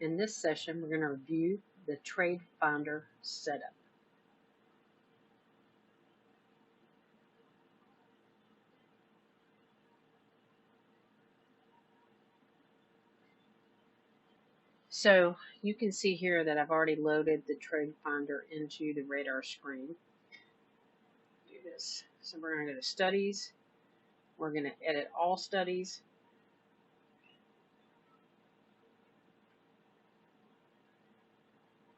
In this session, we're going to review the Trade Finder setup. So you can see here that I've already loaded the Trade Finder into the radar screen. Do this. So we're going to go to Studies. We're going to edit all studies.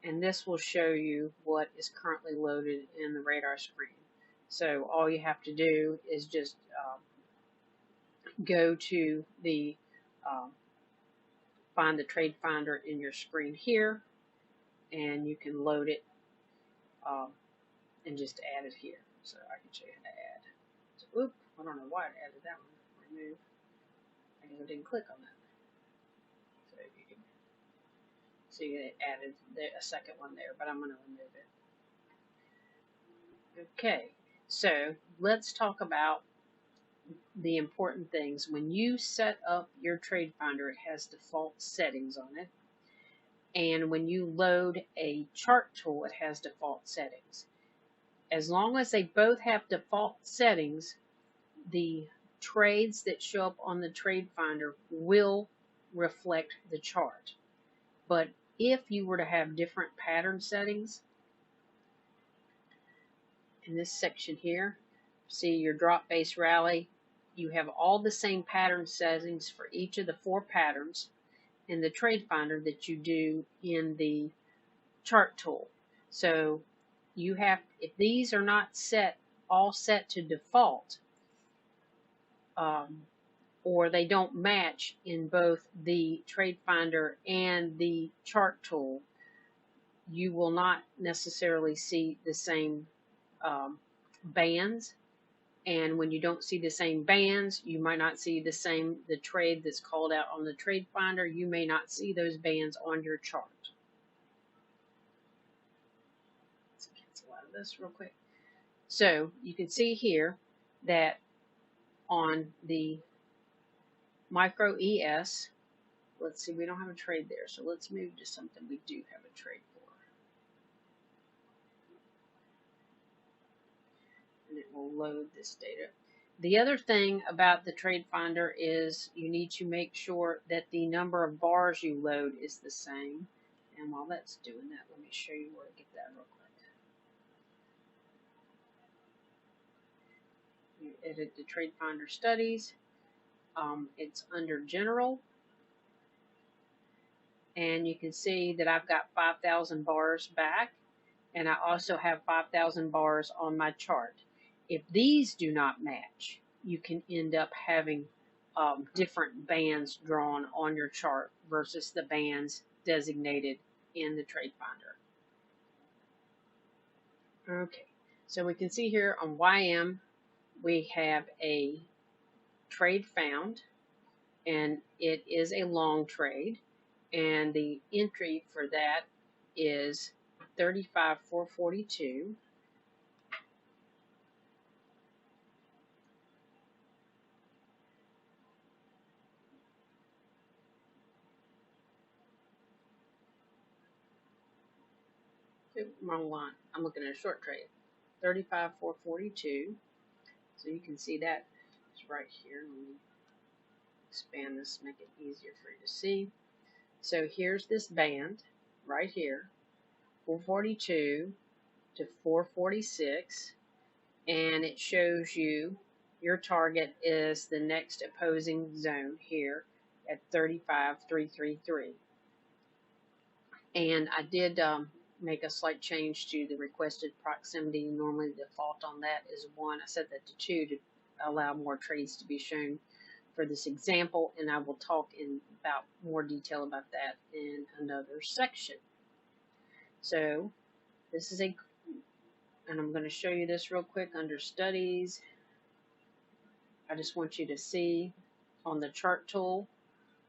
And this will show you what is currently loaded in the radar screen. So all you have to do is just go to the find the Trade Finder in your screen here, and you can load it and just add it here. So I can show you how to add. So, oop, I don't know why I added that one. Remove. I guess I didn't click on that. So you can see it added a second one there, but I'm going to remove it. Okay, so let's talk about the important things. When you set up your Trade Finder, it has default settings on it. And when you load a chart tool, it has default settings. As long as they both have default settings, the trades that show up on the Trade Finder will reflect the chart. But if you were to have different pattern settings, in this section here, see your drop-based rally, you have all the same pattern settings for each of the 4 patterns in the Trade Finder that you do in the chart tool. So you have, if these are not all set to default, or they don't match in both the Trade Finder and the chart tool, you will not necessarily see the same bands. And when you don't see the same bands, you might not see the trade that's called out on the Trade Finder. You may not see those bands on your chart. Let's cancel out of this real quick. So you can see here that on the Micro ES, let's see, we don't have a trade there, so let's move to something we do have a trade for. And it will load this data. The other thing about the Trade Finder is you need to make sure that the number of bars you load is the same. And while that's doing that, let me show you where to get that real quick. You edit the Trade Finder Studies. It's under General. And you can see that I've got 5,000 bars back. And I also have 5,000 bars on my chart. If these do not match, you can end up having different bands drawn on your chart versus the bands designated in the Trade Finder. Okay, so we can see here on YM we have a trade found, and it is a long trade, and the entry for that is 35,442. Wrong line. I'm looking at a short trade. 35,442. So you can see that it's right here. Let me expand this, make it easier for you to see. So here's this band right here, 442 to 446, and it shows you your target is the next opposing zone here at 35,333. And I did make a slight change to the requested proximity. Normally the default on that is 1. I set that to 2 to allow more trades to be shown for this example, and I will talk in about more detail about that in another section. So this is and I'm going to show you this real quick under Studies. I just want you to see on the chart tool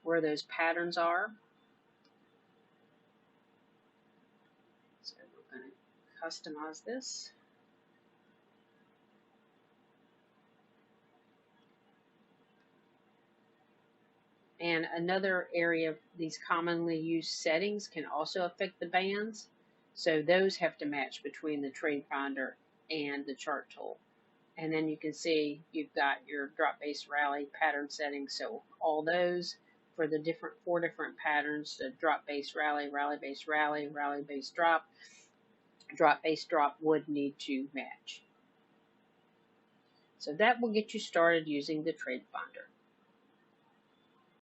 where those patterns are. So we're going to customize this. And another area of these commonly used settings can also affect the bands. So those have to match between the trade finder and the chart tool. And then you can see you've got your drop-based rally pattern settings. So all those for the four different patterns, the drop-based rally, rally-based rally, rally-based drop, drop-based drop would need to match. So that will get you started using the trade finder.